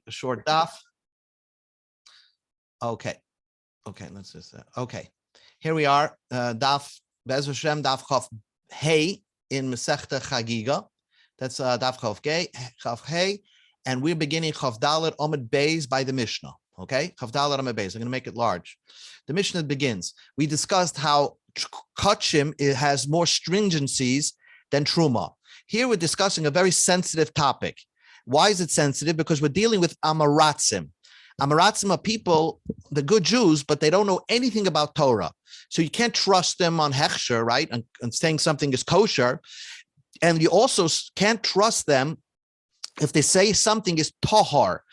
short daf. Okay, let's just okay. Here we are, daf Be'ez Hashem daf Chaf Hey in Masechta Chagigah. That's daf Chaf Hey, and we're beginning Chaf Dalet Amud Beis by the Mishnah. Okay, Chaf Dalet Amud Beis. I'm going to make it large. The Mishnah begins. We discussed how Kachim has more stringencies than Truma. Here we're discussing a very sensitive topic. Why is it sensitive? Because we're dealing with Amaratzim. Amaratzim are people, the good Jews, but they don't know anything about Torah. So you can't trust them on Hechsher, right? And saying something is kosher. And you also can't trust them if they say something is tahar.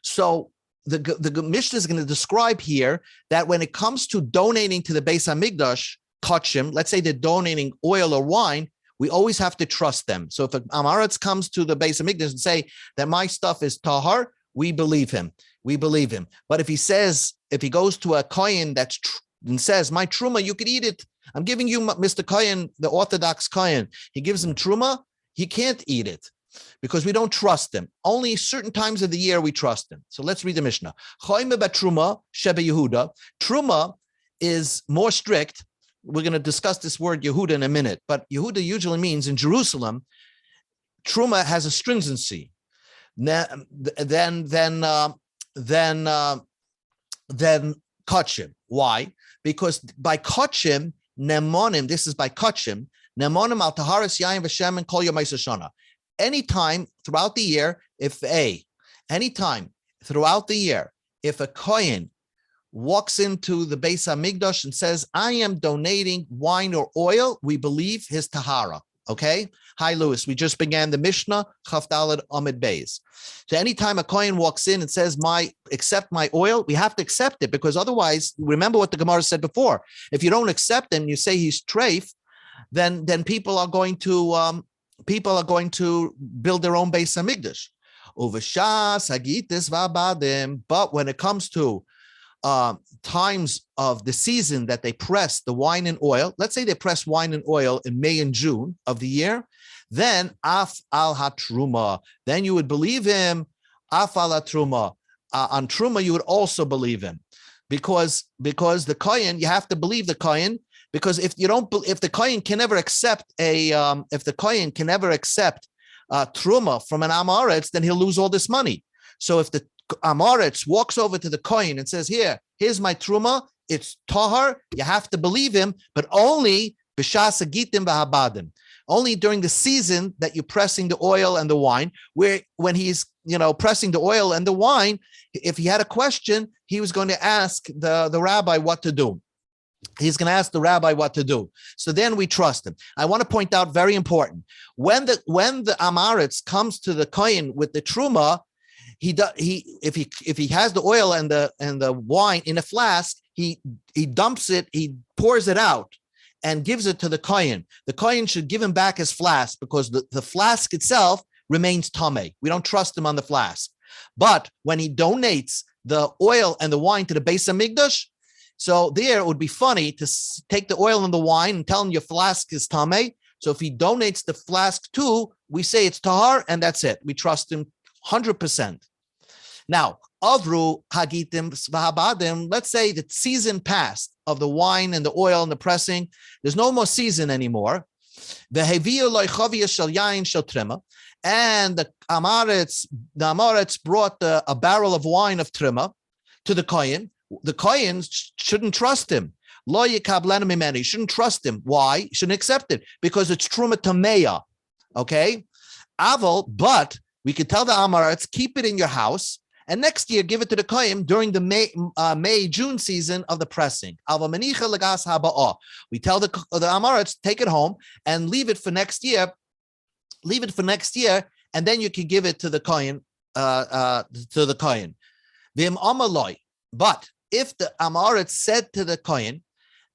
So the Mishnah is going to describe here that when it comes to donating to the Beis HaMikdash, Kachim, let's say they're donating oil or wine, we always have to trust them. So if an Amaretz comes to the Beis HaMikdash and say that my stuff is tahar, we believe him. But if he goes to a Kohen and says, my truma, you could eat it. I'm giving you, Mr. Kohen, the Orthodox Kohen. He gives him truma, he can't eat it because we don't trust him. Only certain times of the year we trust him. So let's read the Mishnah. Truma Shebe Yehuda. Truma is more strict. We're going to discuss this word Yehuda in a minute, but Yehuda usually means in Jerusalem, Truma has a stringency. Then Kachim. Why? Because by Kachim, Nemonim, this is by Kachim, Nemonim al Taharis Yain V'Shem and Kol Yom Shana. Anytime throughout the year, if a Kohen walks into the Beis HaMikdash and says, I am donating wine or oil, we believe his Tahara. Okay? Hi, Lewis. We just began the Mishnah, Chaf Dalet Amud Beis. So anytime a Kohen walks in and says, accept my oil, we have to accept it because otherwise, remember what the Gemara said before. If you don't accept him, you say he's treif, then people are going to build their own Beis HaMikdash. But when it comes to times of the season that they press the wine and oil, let's say they press wine and oil in May and June of the year, then af al hatruma, then you would believe him. Af al hatruma, on truma you would also believe him, because the kohen, you have to believe the kohen, because if the kohen can never accept truma from an Amaretz, then he'll lose all this money. So if the Amaretz walks over to the kohen and says, here's my truma, it's tahar, you have to believe him, but only b'shas hagitim v'habadim, only during the season that you're pressing the oil and the wine, where when he's pressing the oil and the wine, if he had a question, he was going to ask the rabbi what to do. He's going to ask the rabbi what to do. So then we trust him. I want to point out, very important, when the Amaretz comes to the kohen with the truma, if he has the oil and the wine in a flask, he dumps it, he pours it out and gives it to the kohen. The kohen should give him back his flask because the flask itself remains tamei. We don't trust him on the flask. But when he donates the oil and the wine to the Beis HaMikdash, so there it would be funny to take the oil and the wine and tell him your flask is tamei. So if he donates the flask too, we say it's tahar and that's it. We trust him 100%. Now, Avru Hagitim Svahabadim, let's say the season passed of the wine and the oil and the pressing. There's no more season anymore. And the Amaretz brought a barrel of wine of Trima to the Kohen. The Kohen shouldn't trust him. You shouldn't trust him. Why? You shouldn't accept it because it's Truma Tameya. Okay? Aval, but we could tell the Amaretz, keep it in your house, and next year give it to the Kohen during the May-June season of the pressing. We tell the Amaretz, take it home and leave it for next year. And then you can give it to the Kohen. But if the Amaretz said to the Kohen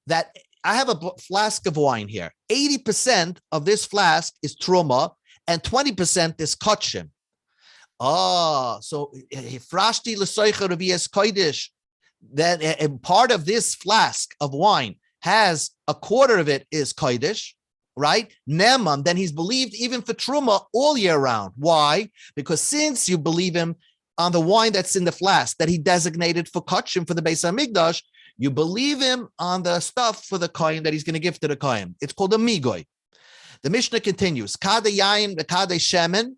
that I have a flask of wine here, 80% of this flask is truma and 20% is kachim. So Frashti l'soicha revias kodesh, that part of this flask of wine has a quarter of it is kodesh, right? Neman, then he's believed even for truma all year round. Why? Because since you believe him on the wine that's in the flask that he designated for kachim for the Beis Hamikdash, you believe him on the stuff for the kohen that he's going to give to the kohen. It's called a migoy. The Mishnah continues. Kade yayin v'kade shemen.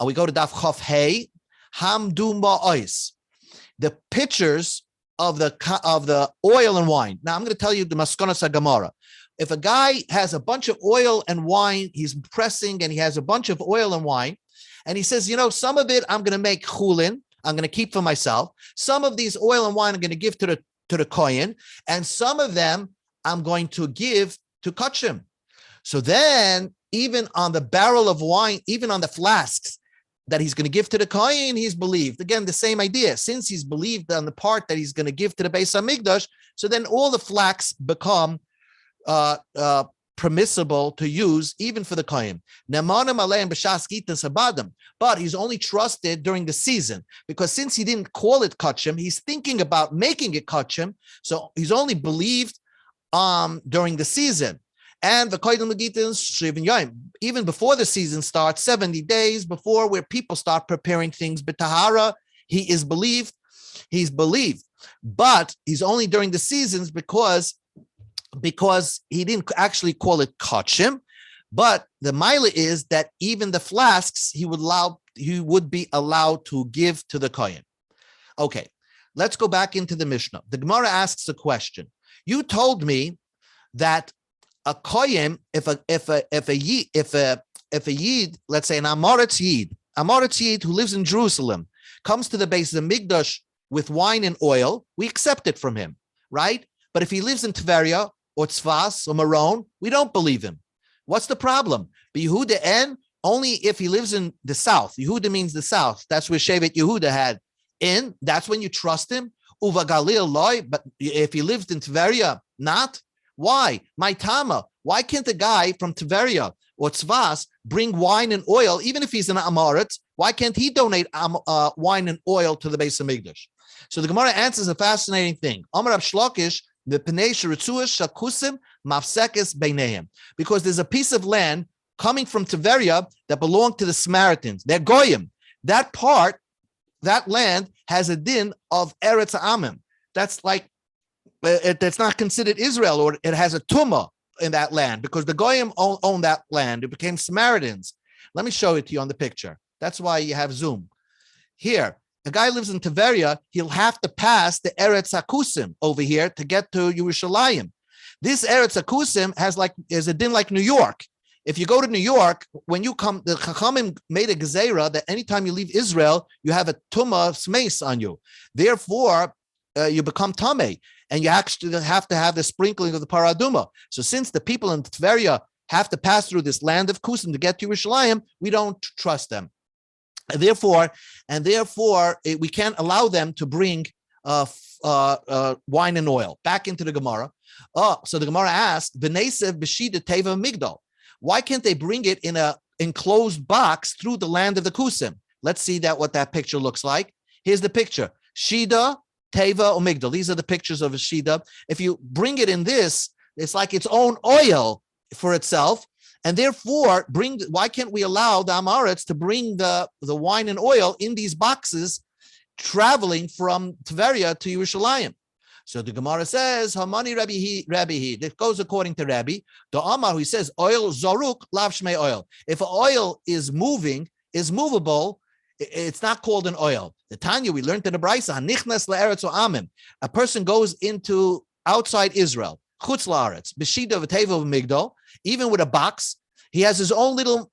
We go to Daf Chof Hey. Hamdu ma'ois. The pitchers of the oil and wine. Now I'm going to tell you the Maskonas HaGemara. If a guy has a bunch of oil and wine, he's pressing and he has a bunch of oil and wine, and he says, some of it I'm going to make chulin, I'm going to keep for myself. Some of these oil and wine I'm going to give to the kohen, and some of them I'm going to give to kachim. So then, even on the barrel of wine, even on the flasks that he's going to give to the kohen, he's believed. Again, the same idea. Since he's believed on the part that he's going to give to the Beis Hamikdash, so then all the flax become permissible to use even for the kohen. But he's only trusted during the season, because since he didn't call it kachim, he's thinking about making it kachim, so he's only believed during the season. And the even before the season starts, 70 days before, where people start preparing things, b'tahara, he is believed. He's believed, but he's only during the seasons because he didn't actually call it kachim. But the maila is that even the flasks he would be allowed to give to the kohen. Okay, let's go back into the Mishnah. The Gemara asks a question. You told me that a kohen, if a yid, let's say an Amoritz yid who lives in Jerusalem, comes to the Beis Hamikdash with wine and oil, we accept it from him, right? But if he lives in Tveria or Tzfas or Maron, we don't believe him. What's the problem? Yehuda en, only if he lives in the south. Yehuda means the south. That's where Shevet Yehuda had in. That's when you trust him. Uva Galil loy, but if he lived in Tveria, not. Why? My Tama. Why can't a guy from Tveria or Tzvas bring wine and oil, even if he's an Amoritz? Why can't he donate wine and oil to the Beis Hamikdash? So the Gemara answers a fascinating thing. Amar Rav Shlokish, the Pnei Sheritzuas Shakusim Mafsekes Beinehem, because there's a piece of land coming from Tveria that belonged to the Samaritans. They're goyim. That land has a din of Eretz Amim. That's like that's not considered Israel, or it has a tumah in that land because the goyim own that land. It became Samaritans. Let me show it to you on the picture. That's why you have Zoom. Here, a guy lives in Tveria, he'll have to pass the Eretz Hakusim over here to get to Yerushalayim. This Eretz Hakusim is a din like New York. If you go to New York, when you come, the Chachamim made a gezerah that anytime you leave Israel, you have a tumah smeis on you. Therefore, you become tameh, and you actually have to have the sprinkling of the paraduma. So since the people in Tveria have to pass through this land of Kusim to get to Yerushalayim, we don't trust them. And therefore, we can't allow them to bring wine and oil. Back into the Gemara. So the Gemara asked, "V'nesev b'shida teva migdal." Why can't they bring it in a enclosed box through the land of the Kusim? Let's see what that picture looks like. Here's the picture: shida, teva, or migdal. These are the pictures of a shida. If you bring it in this, it's like its own oil for itself. And therefore, why can't we allow the Amaretz to bring the wine and oil in these boxes traveling from Tveria to Yerushalayim? So the Gemara says, Hamani Rabbi. That goes according to Rabbi. The Amar, who says, oil zaruk lav shmei oil. If oil is movable, it's not called an oil. The Tanya, we learned in the Brisa, Nichnas la'eretz o amim. A person goes into outside Israel, chutz la'aretz, b'shida v'teva v'migdal, even with a box, he has his own little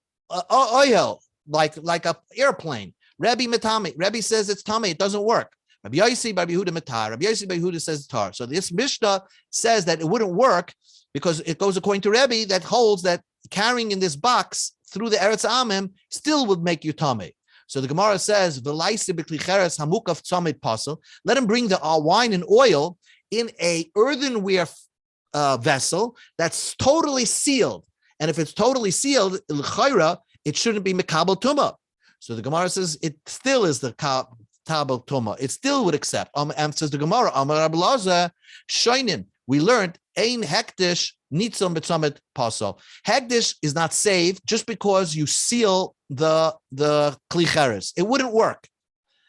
oil, like a airplane. Rabbi Matami. Rabbi says it's Tami, it doesn't work. Rabbi Yossi, Rabbi Yehuda Matar. Rabbi Yossi, Rabbi Yehuda says it's tar. So this Mishnah says that it wouldn't work because it goes according to Rabbi that holds that carrying in this box through the Eretz Amim still would make you Tami. So the Gemara says, let him bring the wine and oil in a earthenware vessel that's totally sealed. And if it's totally sealed, it shouldn't be Mekabel Tumah. So the Gemara says it still is the Tabel Tumah. It still would accept. Says the Gemara, Amar Rabbi Lazar, Shoinin. We learned Ein Hektish Nitzom Betzamet Pasol. Hektish is not saved just because you seal the klicheres. It wouldn't work.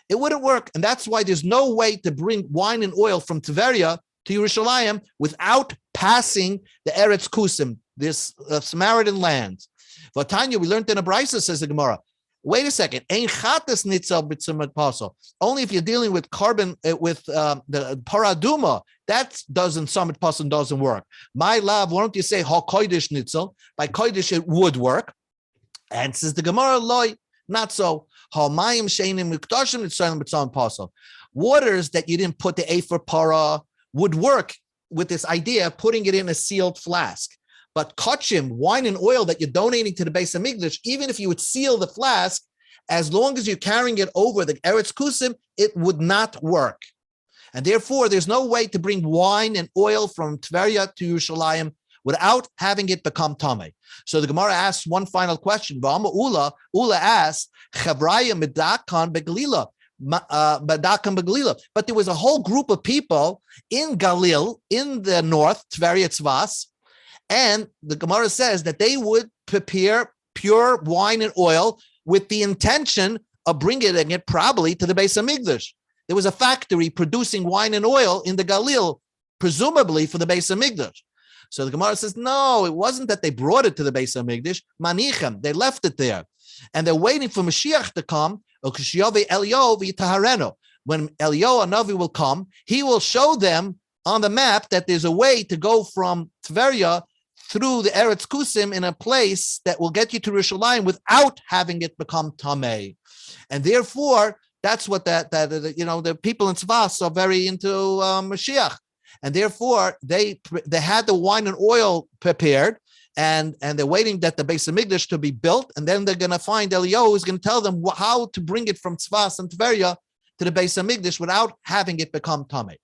It wouldn't work. And that's why there's no way to bring wine and oil from Tveria to Yerushalayim without passing the Eretz Kusim, this Samaritan land. Vatanya, we learned in a Brisa, says the Gemara. Wait a second. Only if you're dealing with carbon, with the paraduma, that doesn't, summit pasul doesn't work. My love, why don't you say ha kodesh nitzel? By kodesh it would work. And says the Gemara, loy, not so. Ha mayim sheinim mikdashim nitzel b'tzon pasul. Waters that you didn't put the afer para would work with this idea of putting it in a sealed flask. But kachim, wine and oil that you're donating to the Beis Hamikdash, even if you would seal the flask, as long as you're carrying it over the Eretz Kusim, it would not work. And therefore, there's no way to bring wine and oil from Tveria to Yerushalayim without having it become tamei. So the Gemara asks one final question. Ula asks, Chavraya medakan begalila. But there was a whole group of people in Galil, in the north, Tveria Tzvas, and the Gemara says that they would prepare pure wine and oil with the intention of bringing it probably to the Beis Hamikdash. There was a factory producing wine and oil in the Galil, presumably for the Beis Hamikdash. So the Gemara says, no, it wasn't that they brought it to the Beis Hamikdash. Manichem, they left it there. And they're waiting for Mashiach to come. When Eliyahu Navi will come, he will show them on the map that there's a way to go from Tveria through the Eretz Kusim in a place that will get you to Yerushalayim without having it become Tamei. And therefore, that's what the people in Tzvas are very into Mashiach. And therefore, they had the wine and oil prepared, and they're waiting that the Beis Hamikdash to be built, and then they're going to find Eliyahu who's going to tell them how to bring it from Tzvas and Tveria to the Beis Hamikdash without having it become Tamei.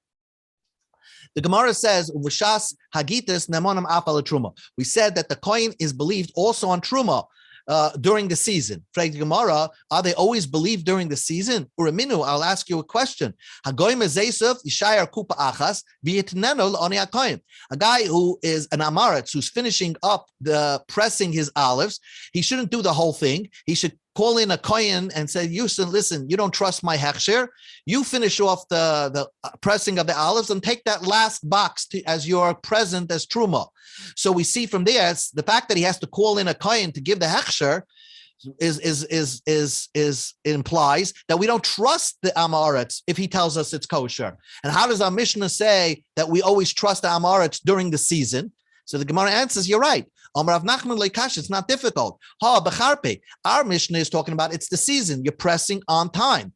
The Gemara says, "V'shas hagitas nemonim afal truma." We said that the coin is believed also on truma during the season. For the Gemara, are they always believed during the season? Uraminu, I'll ask you a question. A guy who is an amaretz who's finishing up the pressing his olives, he shouldn't do the whole thing. He should call in a kohen and say, listen, you don't trust my hechsher. You finish off the pressing of the olives and take that last box as your present as truma. So we see from there, the fact that he has to call in a kohen to give the hechsher implies that we don't trust the amaretz if he tells us it's kosher. And how does our Mishnah say that we always trust the amaretz during the season? So the Gemara answers, you're right. Rav Nachman leikash, it's not difficult. Becharpe, our Mishnah is talking about it's the season. You're pressing on time.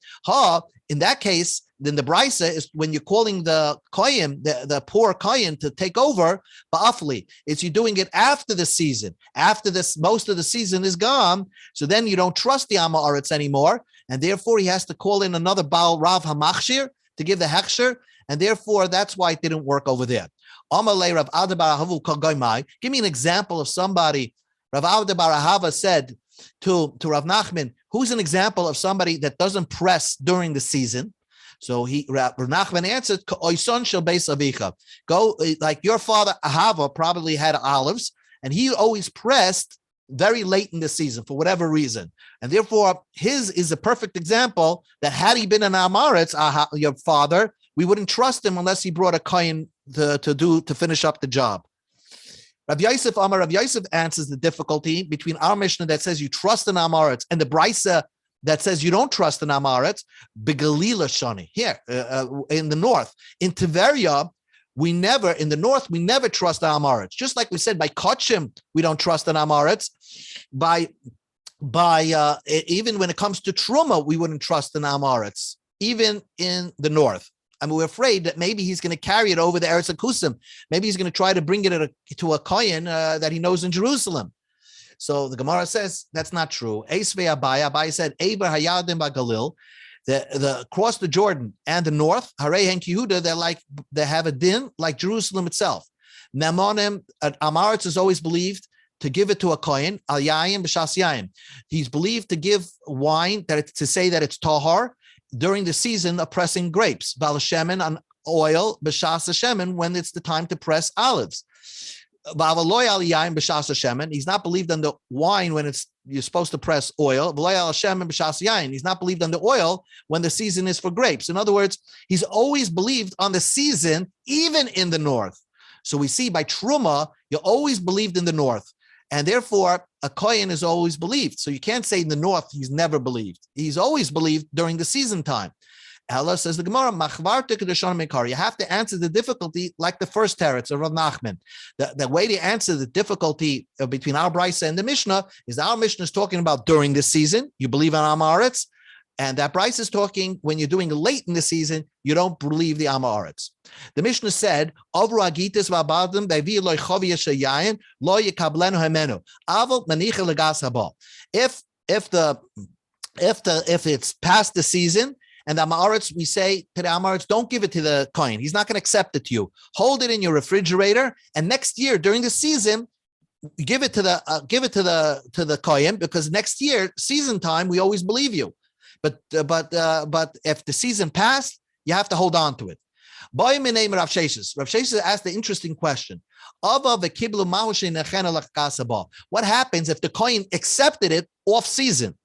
In that case, then the brisa is when you're calling the kohen, the poor kohen to take over. Ba'afli, it's you're doing it after the season. After this, most of the season is gone. So then you don't trust the amaretz anymore, and therefore he has to call in another Baal Rav Hamachshir to give the hechsher, and therefore that's why it didn't work over there. Give me an example of somebody. Rav Avda bar Ahava said to Rav Nachman, who's an example of somebody that doesn't press during the season? So Rav Nachman answered, go like your father Ahava probably had olives, and he always pressed very late in the season for whatever reason. And therefore, his is a perfect example that had he been an Amaretz, your father, we wouldn't trust him unless he brought a kohen to finish up the job. Rav Yosef answers the difficulty between our Mishnah that says you trust an Amaretz and the Brisa that says you don't trust an Amaretz. Begalila Shani here in the north, in Tveria, we never trust the Amaretz. Just like we said by Kachim, we don't trust an Amaretz. By even when it comes to Truma, we wouldn't trust an Amaretz, even in the north. I mean, we're afraid that maybe he's going to carry it over the Eretz Kusim. Maybe he's going to try to bring it to a kohen that he knows in Jerusalem. So the Gemara says that's not true. Abai said, Eber Hayadim Bagalil, the across the Jordan and the north, Harei Hen Yehuda, they have a din like Jerusalem itself. Namonim, Amaretz is always believed to give it to a kohen, al yayim b'shas yayim. He's believed to give wine to say that it's tahar during the season of pressing grapes, bal shemen on oil, b'shas shemen when it's the time to press olives. He's not believed on the wine when it's you're supposed to press oil. He's not believed on the oil when the season is for grapes. In other words, he's always believed on the season, even in the north. So we see by Truma, you're always believed in the north. And therefore, a Kohen is always believed. So you can't say in the north, he's never believed. He's always believed during the season time. Ella says the Gemara, you have to answer the difficulty like the first teretz of Rav Nachman. The way to answer the difficulty between our Brisa and the Mishnah is that our Mishnah is talking about during the season. You believe on Amaretz. And that Brisa is talking when you're doing late in the season, you don't believe the Amaretz. The Mishnah said, if it's past the season, and the Amaretz, we say to the Amaretz, don't give it to the Kohen. He's not going to accept it to you. Hold it in your refrigerator, and next year during the season, give it to the Kohen, because next year season time we always believe you. But if the season passed, you have to hold on to it. Rav Sheshes asked the interesting question. What happens if the Kohen accepted it off season?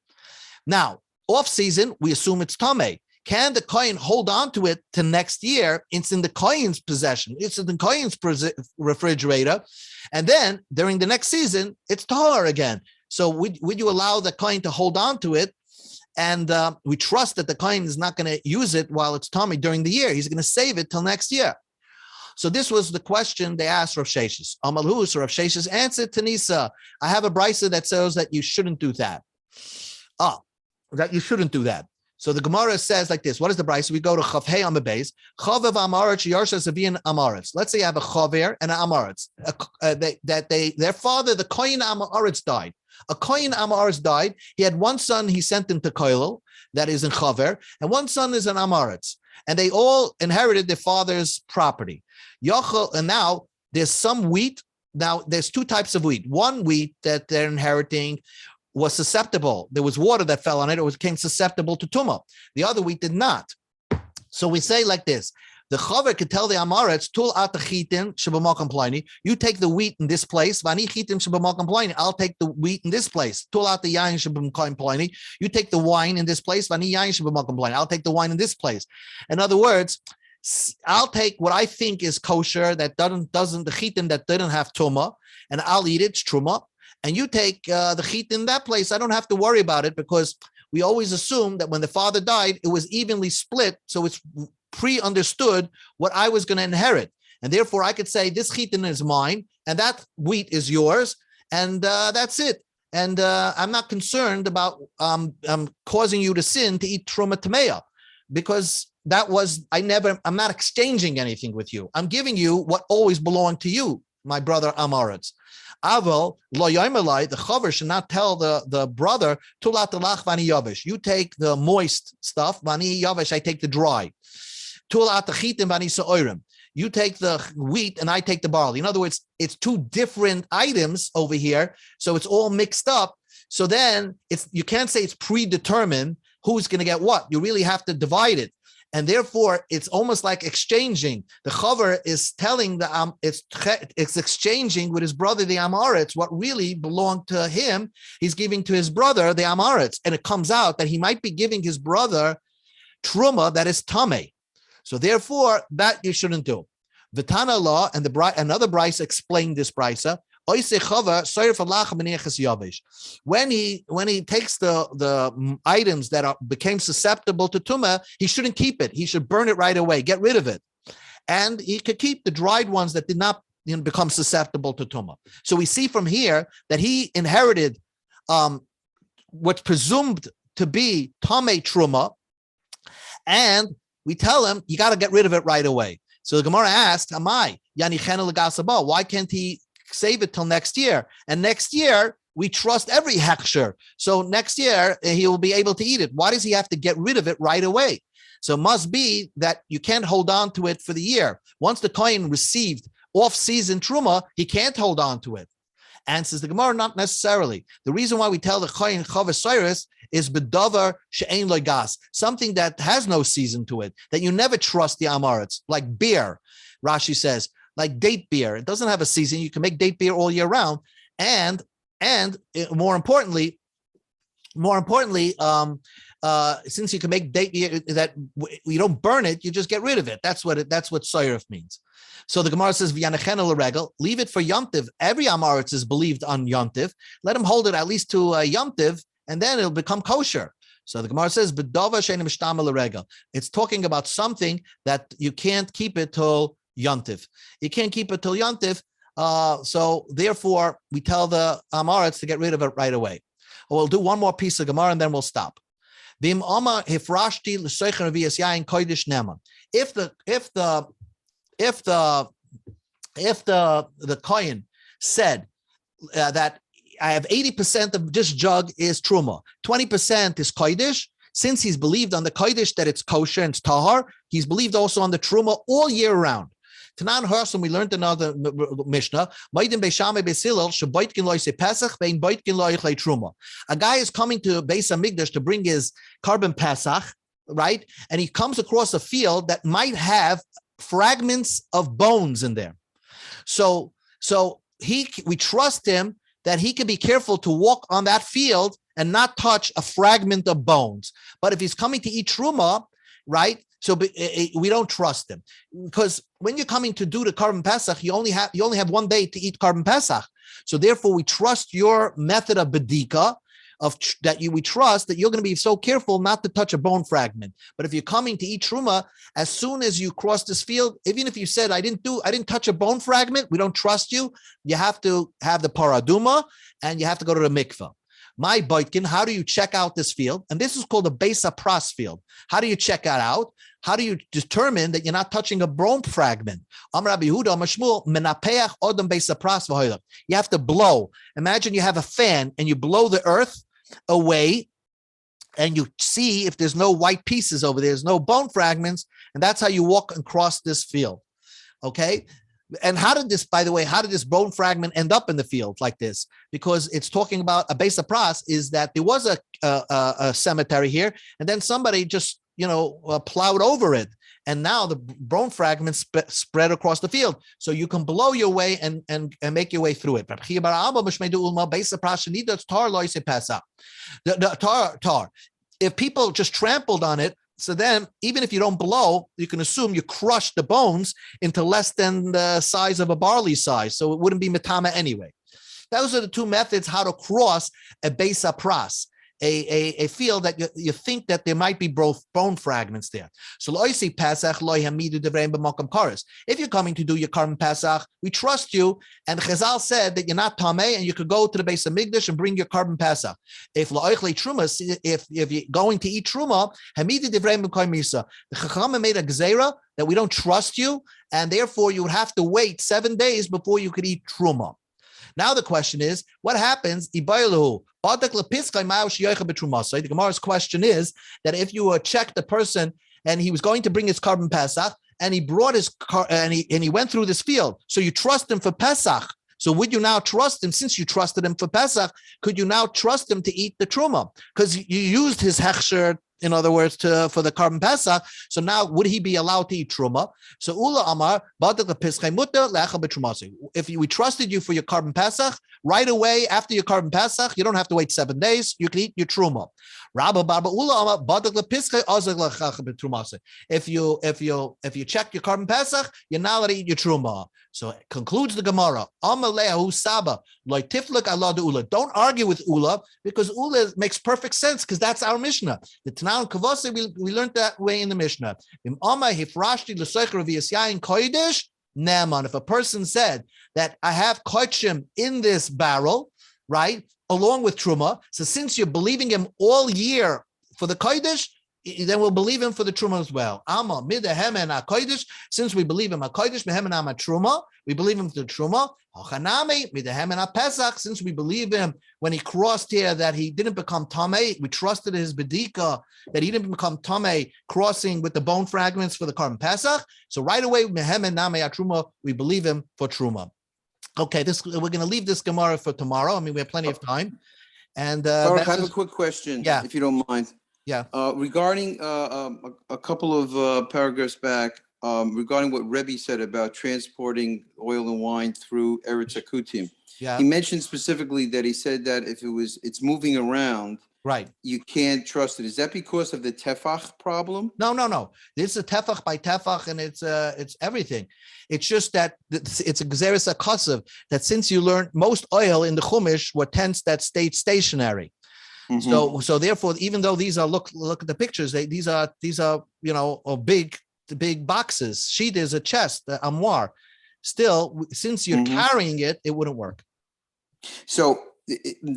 Now, off season, we assume it's Tameh. Can the Kohen hold on to it to next year? It's in the Kohen's possession. It's in the Kohen's refrigerator. And then during the next season, it's Tahor again. So would you allow the Kohen to hold on to it? And we trust that the Kohen is not going to use it while it's Tameh during the year. He's going to save it till next year. So this was the question they asked Rav Sheshes. Amalhu, so Rav Sheshes answered, Tanisa, I have a brisa that says that you shouldn't do that. That you shouldn't do that. So the Gemara says like this. What is the brisa? We go to Chavhei on the base. Chavev Amaretz Yarsha Zavian Amaretz. Let's say you have a Chaver and an Amaretz. Their father, the Kohen Amaretz, died. A Kohen Amaretz died. He had one son. He sent him to Koilel, that is in Chaver, and one son is an Amaretz, and they all inherited their father's property. And now there's some wheat. Now there's two types of wheat. One wheat that they're inheriting was susceptible. There was water that fell on it. It became susceptible to tumah. The other wheat did not. So we say like this. The chaver could tell the Amaretz, Tul at chitin shebamakom plini. You take the wheat in this place. Vani chitin shebamakom plini. I'll take the wheat in this place. Tul at the yain shebamakom plini. You take the wine in this place. Vani yain shebamakom plini. I'll take the wine in this place. In other words, I'll take what I think is kosher that doesn't the chitin that didn't have tumah, and I'll eat it. It's truma. And you take the chit in that place, I don't have to worry about it, because we always assume that when the father died, it was evenly split. So it's pre-understood what I was going to inherit. And therefore, I could say this chitin is mine and that wheat is yours. And that's it. And I'm not concerned about causing you to sin to eat truma tameya, because I'm not exchanging anything with you. I'm giving you what always belonged to you, my brother Amaretz. Aval lo yomelai, the chaver should not tell the brother, tulat alach vani yavish. You take the moist stuff, vani yavish, I take the dry. Tulat achitim vani sa'orim. You take the wheat and I take the barley. In other words, it's two different items over here, so it's all mixed up. So then you can't say it's predetermined who's going to get what. You really have to divide it. And therefore, it's almost like exchanging. The chaver is telling it's exchanging with his brother, the Amaretz, what really belonged to him. He's giving to his brother, the Amaretz. And it comes out that he might be giving his brother truma that is tameh. So therefore, that you shouldn't do. Vitana law and another brisa explained this brisa. When he takes the items that became susceptible to tumah, he shouldn't keep it. He should burn it right away, get rid of it. And he could keep the dried ones that did not become susceptible to tumah. So we see from here that he inherited what's presumed to be tameh truma, and we tell him, you got to get rid of it right away. So the Gemara asked, why can't he save it till next year? And next year, we trust every heksher. So next year, he will be able to eat it. Why does he have to get rid of it right away? So it must be that you can't hold on to it for the year. Once the Kohen received off-season truma, he can't hold on to it. Answers the Gemara, not necessarily. The reason why we tell the Kohen Chavis Cyrus is bedavar she'ein lo gas, something that has no season to it, that you never trust the Amaretz, like beer. Rashi says, like date beer. It doesn't have a season. You can make date beer all year round. And more importantly, more importantly, since you can make date that you don't burn it, you just get rid of it. That's what soyrif means. So the Gemara says, "V'yanechenu l'regel, leave it for Yom Tiv." Every Amaretz is believed on Yom Tiv. Let him hold it at least to Yom Tiv, and then it'll become kosher. So the Gemara says, "B'dova she'enim mishtama l'regel." It's talking about something that you can't keep it till Yom Tiv. You can't keep it till Yom Tiv. So therefore, we tell the Amaretz to get rid of it right away. We'll do one more piece of Gemara and then we'll stop. If the kohen said that I have 80% of this jug is truma, 20% is kodesh, since he's believed on the kodesh that it's kosher and it's tahar, he's believed also on the truma all year round. Tanan Harson, we learned another Mishnah. A guy is coming to Beis Hamikdash to bring his carbon Pesach, right? And he comes across a field that might have fragments of bones in there. So we trust him that he can be careful to walk on that field and not touch a fragment of bones. But if he's coming to eat truma, right? So we don't trust him, because when you're coming to do the carbon Pesach, you only have 1 day to eat carbon Pesach. So therefore, we trust your method of bedika, we trust that you're going to be so careful not to touch a bone fragment. But if you're coming to eat truma, as soon as you cross this field, even if you said I didn't touch a bone fragment, we don't trust you. You have to have the paraduma and you have to go to the mikveh. My boitkin, how do you check out this field? And this is called a Beis Pras field. How do you check that out? How do you determine that you're not touching a bone fragment? You have to blow. Imagine you have a fan and you blow the earth away and you see if there's no white pieces over there, there's no bone fragments, and that's how you walk and cross this field. Okay? And how did this bone fragment end up in the field like this? Because it's talking about a Beis Pras, is that there was a cemetery here, and then somebody just plowed over it, and now the bone fragments spread across the field. So you can blow your way and make your way through it. If people just trampled on it, so then even if you don't blow, you can assume you crush the bones into less than the size of a barley size. So it wouldn't be metama anyway. Those are the two methods how to cross a Beis Pras, a field that you think that there might be both bone fragments there. So if you're coming to do your carbon Pesach, we trust you, and Chazal said that you're not tamei and you could go to the Beis Hamikdash and bring your carbon Pesach. If you're going to eat truma, the Chachamim made a gzeira that we don't trust you, and therefore you would have to wait 7 days before you could eat truma. Now the question is, what happens? The Gemara's question is that if you check the person and he was going to bring his carbon Pesach and he brought his car and he went through this field, so you trust him for Pesach. So would you now trust him, since you trusted him for Pesach, could you now trust him to eat the truma? Because you used his hechsher, in other words, for the carbon Pesach. So now would he be allowed to eat truma? So Ula Amar, if we trusted you for your carbon Pesach, right away after your carbon Pesach, you don't have to wait 7 days, you can eat your truma. If you check your carbon Pesach, you're not allowed to eat your truma. So it concludes the Gemara. Don't argue with Ula, because Ula makes perfect sense, because that's our Mishnah. The Tanan Kavase, we learned that way in the Mishnah. If a person said that I have kochim in this barrel, right, along with truma, so since you're believing him all year for the kodesh, then we'll believe him for the truma as well. Amma midahem and kodesh. Since we believe him a kodesh, mehem and truma, we believe him for the truma. Hachanami midahem and pesach. Since we believe him when he crossed here that he didn't become tamei, we trusted his bedika that he didn't become tamei crossing with the bone fragments for the carbon pesach. So right away, mehem and truma, we believe him for truma. Okay, we're going to leave this Gemara for tomorrow. I mean, we have plenty of time. And I have a quick question, if you don't mind. Yeah. Regarding a couple of paragraphs back, regarding what Rebbe said about transporting oil and wine through Eretz Akutim. Yeah. He mentioned specifically that he said that if it's moving around, Right. you can't trust it. Is that because of the tefach problem? No. This is a tefach by tefach, and it's everything. It's just that it's a gzeres akasav that since you learn most oil in the chumash were tents that stayed stationary. Mhm. So therefore, even though these are look at the pictures, these are big boxes. Sheet is a chest, the armoire. Still, since you're carrying it, it wouldn't work. So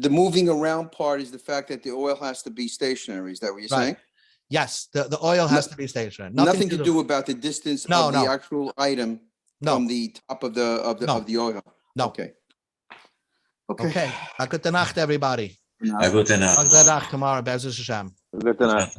the moving around part is the fact that the oil has to be stationary. Is that what you're saying? Yes, the oil has to be stationary. Nothing to do about the distance of the actual item from the top of the oil. No. Okay. Good night, everybody. Good night. Good night tomorrow. Bezos Hashem. Good night.